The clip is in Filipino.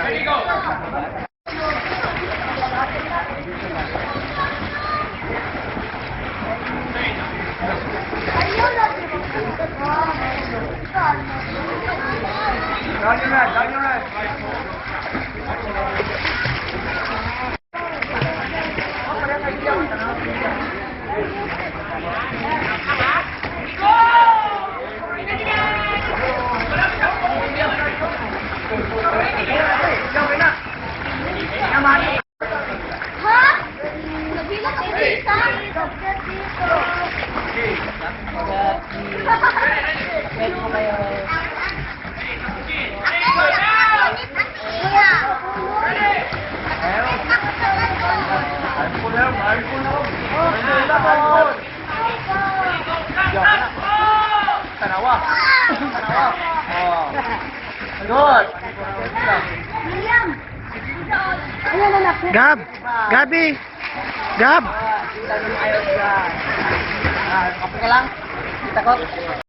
Ready, go! Down your right. Tanawa. Good. Gab! Gabi! Gab! Okay ka lang? Kita ko.